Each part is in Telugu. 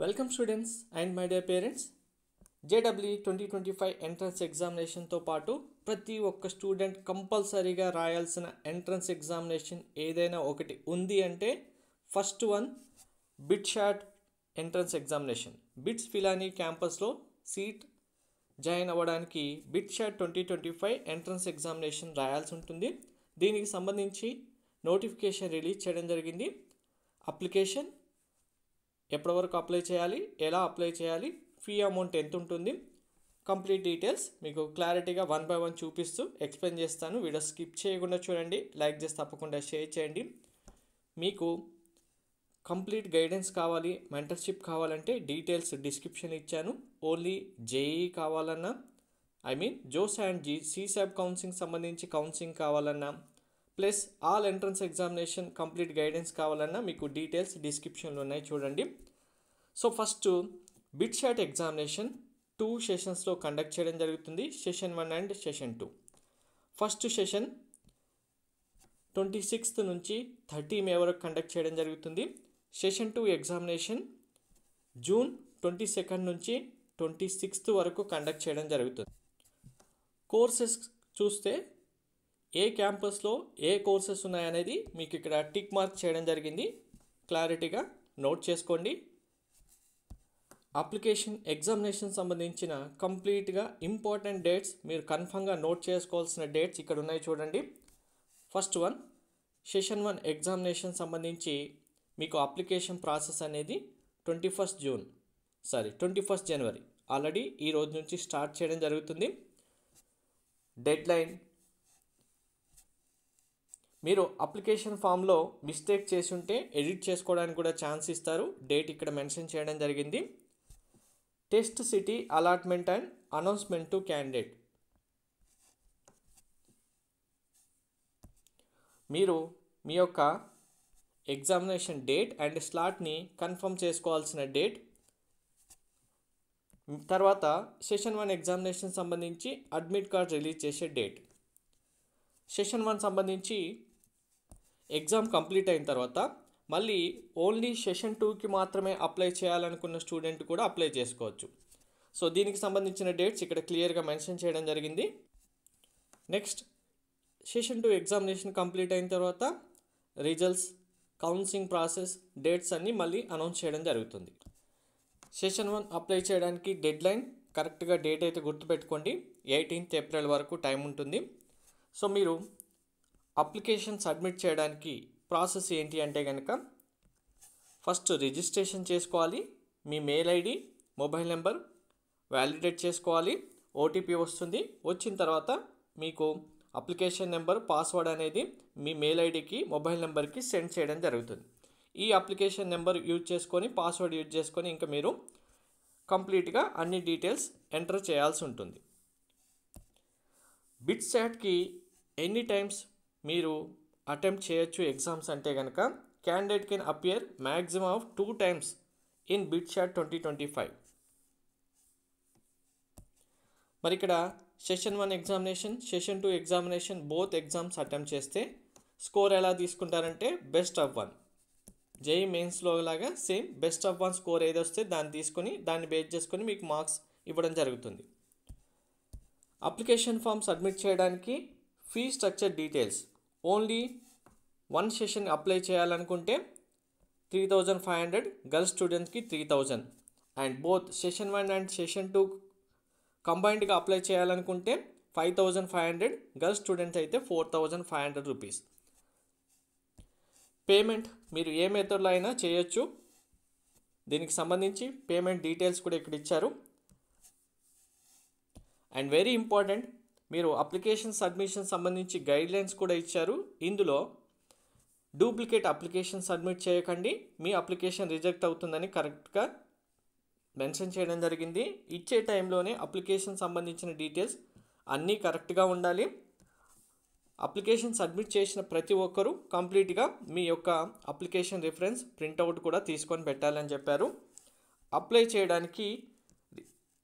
Welcome students and my dear parents. JEE 2025 entrance ఎగ్జామినేషన్తో పాటు ప్రతి ఒక్క స్టూడెంట్ కంపల్సరీగా రాయాల్సిన ఎంట్రన్స్ ఎగ్జామినేషన్ ఏదైనా ఒకటి ఉంది అంటే first one BITSAT entrance examination. BITS Pilani క్యాంపస్లో సీట్ జాయిన్ అవ్వడానికి బిట్ షాట్ 2025 ఎంట్రన్స్ ఎగ్జామినేషన్ రాయాల్సి ఉంటుంది. దీనికి సంబంధించి నోటిఫికేషన్ రిలీజ్ చేయడం జరిగింది. అప్లికేషన్ ఎప్పటి వరకు అప్లై చేయాలి, ఎలా అప్లై చేయాలి, ఫీ అమౌంట్ ఎంత ఉంటుంది, కంప్లీట్ డీటెయిల్స్ మీకు క్లారిటీగా 1 by 1 చూపిస్తూ ఎక్స్ప్లెయిన్ చేస్తాను. వీడియో స్కిప్ చేయకుండా చూడండి, లైక్ చేసి తప్పకుండా షేర్ చేయండి. మీకు కంప్లీట్ గైడెన్స్ కావాలి, మెంటర్షిప్ కావాలంటే డీటెయిల్స్ డిస్క్రిప్షన్ ఇచ్చాను. ఓన్లీ జేఈ కావాలన్నా, జోస్ అండ్ CSAT కౌన్సిలింగ్ సంబంధించి కౌన్సిలింగ్ కావాలన్నా, plus all entrance examination complete guidance కావాలన్నా మీకు డీటెయిల్స్ డిస్క్రిప్షన్లో ఉన్నాయి, చూడండి. So first BITSAT examination 2 సెషన్స్లో కండక్ట్ చేయడం జరుగుతుంది, session 1 and session 2. First session 26th నుంచి 30 May వరకు కండక్ట్ చేయడం జరుగుతుంది. సెషన్ 2 ఎగ్జామినేషన్ June 22 నుంచి 26th వరకు కండక్ట్ చేయడం జరుగుతుంది. కోర్సెస్ చూస్తే ఏ క్యాంపస్లో ఏ కోర్సెస్ ఉన్నాయనేది మీకు ఇక్కడ టిక్ మార్క్ చేయడం జరిగింది, క్లారిటీగా నోట్ చేసుకోండి. అప్లికేషన్ ఎగ్జామినేషన్ సంబంధించిన కంప్లీట్గా ఇంపార్టెంట్ డేట్స్ మీరు కన్ఫర్మ్గా నోట్ చేసుకోవాల్సిన డేట్స్ ఇక్కడ ఉన్నాయి, చూడండి. ఫస్ట్ వన్ సెషన్ 1 ఎగ్జామినేషన్ సంబంధించి మీకు అప్లికేషన్ ప్రాసెస్ అనేది 21 జనవరి ఆల్రెడీ ఈ రోజు నుంచి స్టార్ట్ చేయడం జరుగుతుంది. డెడ్ లైన్ మీరు అప్లికేషన్ ఫామ్లో మిస్టేక్ చేసి ఉంటే ఎడిట్ చేసుకోవడానికి కూడా ఛాన్స్ ఇస్తారు, డేట్ ఇక్కడ మెన్షన్ చేయడం జరిగింది. Test city allotment and announcement to candidate. మీరు మీ యొక్క ఎగ్జామినేషన్ డేట్ అండ్ స్లాట్ని కన్ఫర్మ్ చేసుకోవాల్సిన డేట్. తర్వాత సెషన్ 1 ఎగ్జామినేషన్ సంబంధించి అడ్మిట్ కార్డ్ రిలీజ్ చేసే డేట్. సెషన్ 1 సంబంధించి ఎగ్జామ్ కంప్లీట్ అయిన తర్వాత మళ్ళీ ఓన్లీ సెషన్ 2కి మాత్రమే అప్లై చేయాలనుకున్న స్టూడెంట్ కూడా అప్లై చేసుకోవచ్చు. సో దీనికి సంబంధించిన డేట్స్ ఇక్కడ క్లియర్గా మెన్షన్ చేయడం జరిగింది. నెక్స్ట్ సెషన్ 2 ఎగ్జామినేషన్ కంప్లీట్ అయిన తర్వాత రిజల్ట్స్, కౌన్సిలింగ్ ప్రాసెస్, డేట్స్ అన్నీ మళ్ళీ అనౌన్స్ చేయడం జరుగుతుంది. సెషన్ 1 అప్లై చేయడానికి డెడ్ లైన్ కరెక్ట్గా డేట్ అయితే గుర్తుపెట్టుకోండి, 18th April వరకు టైం ఉంటుంది. సో మీరు అప్లికేషన్ సబ్మిట్ చేయడానికి ప్రాసెస్ ఏంటి అంటే కనుక ఫస్ట్ రిజిస్ట్రేషన్ చేసుకోవాలి, మీ mail ID, mobile number validate చేసుకోవాలి, ఓటీపీ వస్తుంది. వచ్చిన తర్వాత మీకు అప్లికేషన్ నెంబర్, పాస్వర్డ్ అనేది మీ మెయిల్ ఐడికి, మొబైల్ నెంబర్కి సెండ్ చేయడం జరుగుతుంది. ఈ అప్లికేషన్ నెంబర్ యూజ్ చేసుకొని, పాస్వర్డ్ యూజ్ చేసుకొని ఇంకా మీరు కంప్లీట్గా అన్ని డీటెయిల్స్ ఎంటర్ చేయాల్సి ఉంటుంది. బిట్ షాట్కి ఎనీ టైమ్స్ మీరు అటెంప్ట్ చేయొచ్చు ఎగ్జామ్స్ అంటే కనుక candidate can appear maximum of 2 times in BITSAT 2025. మరి ఇక్కడ session 1 examination, session 2 examination both exams attempt చేస్తే స్కోర్ ఎలా తీసుకుంటారంటే బెస్ట్ ఆఫ్ 1. జేఈ మెయిన్స్లో లాగా సేమ్ బెస్ట్ ఆఫ్ 1 స్కోర్ ఏది వస్తే దాన్ని బేస్ చేసుకొని మీకు మార్క్స్ ఇవ్వడం జరుగుతుంది. అప్లికేషన్ ఫామ్ సబ్మిట్ చేయడానికి fee structure details. Only 1 session apply చేయాలనుకుంటే 3,500, గర్ల్స్ స్టూడెంట్స్కి 3,000 and both session 1 and session 2 కంబైన్డ్గా అప్లై చేయాలనుకుంటే 5,500, గర్ల్స్ స్టూడెంట్స్ అయితే 4,500 రూపీస్. పేమెంట్ మీరు ఏ మెథడ్లో అయినా చేయొచ్చు. దీనికి సంబంధించి పేమెంట్ డీటెయిల్స్ కూడా ఇక్కడ ఇచ్చారు. అండ్ వెరీ ఇంపార్టెంట్, మీరు అప్లికేషన్ సబ్మిషన్ సంబంధించి గైడ్లైన్స్ కూడా ఇచ్చారు. ఇందులో డూప్లికేట్ అప్లికేషన్ సబ్మిట్ చేయకండి, మీ అప్లికేషన్ రిజెక్ట్ అవుతుందని కరెక్ట్గా మెన్షన్ చేయడం జరిగింది. ఇచ్చే టైంలోనే అప్లికేషన్ సంబంధించిన డీటెయిల్స్ అన్నీ కరెక్ట్గా ఉండాలి. అప్లికేషన్ సబ్మిట్ చేసిన ప్రతి ఒక్కరూ కంప్లీట్గా మీ యొక్క అప్లికేషన్ రిఫరెన్స్ ప్రింట్అవుట్ కూడా తీసుకొని పెట్టాలని చెప్పారు. అప్లై చేయడానికి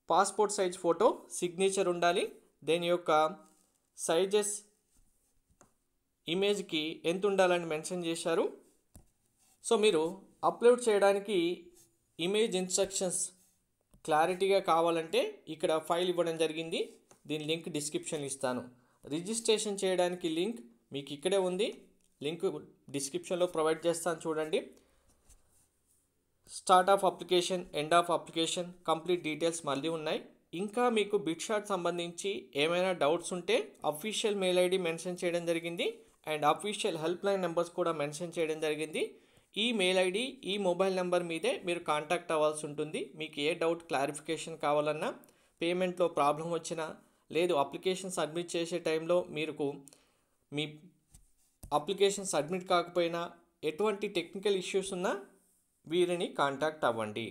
పాస్పోర్ట్ సైజ్ ఫోటో, సిగ్నేచర్ ఉండాలి. దీని యొక్క సైజెస్ ఇమేజ్కి ఎంత ఉండాలని మెన్షన్ చేశారు. సో మీరు అప్లోడ్ చేయడానికి ఇమేజ్ ఇన్స్ట్రక్షన్స్ క్లారిటీగా కావాలంటే ఇక్కడ ఫైల్ ఇవ్వడం జరిగింది. దీని లింక్ డిస్క్రిప్షన్ ఇస్తాను. రిజిస్ట్రేషన్ చేయడానికి లింక్ మీకు ఇక్కడే ఉంది. లింక్ డిస్క్రిప్షన్లో ప్రొవైడ్ చేస్తాను చూడండి. Start of application, end of application, complete details మళ్ళీ ఉన్నాయి. ఇంకా మీకు బిట్షాట్ సంబంధించి ఏమైనా డౌట్స్ ఉంటే అఫీషియల్ మెయిల్ ఐడి మెన్షన్ చేయడం జరిగింది and official help line numbers కూడా మెన్షన్ చేయడం జరిగింది. ఈ మెయిల్ ఐడి, ఈ మొబైల్ నెంబర్ మీదే మీరు కాంటాక్ట్ అవ్వాల్సి ఉంటుంది. మీకు ఏ డౌట్ క్లారిఫికేషన్ కావాలన్నా, పేమెంట్లో ప్రాబ్లం వచ్చినా, లేదు అప్లికేషన్ సబ్మిట్ చేసే టైంలో మీకు మీ అప్లికేషన్ సబ్మిట్ కాకపోయినా, ఎటువంటి టెక్నికల్ ఇష్యూస్ ఉన్నా వీరిని కాంటాక్ట్ అవ్వండి.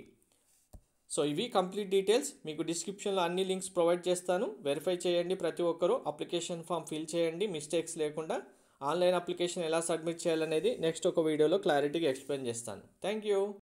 సో ఇవి కంప్లీట్ డీటెయిల్స్. మీకు డిస్క్రిప్షన్లో అన్ని లింక్స్ ప్రొవైడ్ చేస్తాను. వెరిఫై చేయండి. ప్రతి ఒక్కరూ అప్లికేషన్ ఫామ్ ఫిల్ చేయండి మిస్టేక్స్ లేకుండా. ఆన్లైన్ అప్లికేషన్ ఎలా సబ్మిట్ చేయాలనేది నెక్స్ట్ ఒక వీడియోలో క్లారిటీగా ఎక్స్ప్లెయిన్ చేస్తాను. Thank you.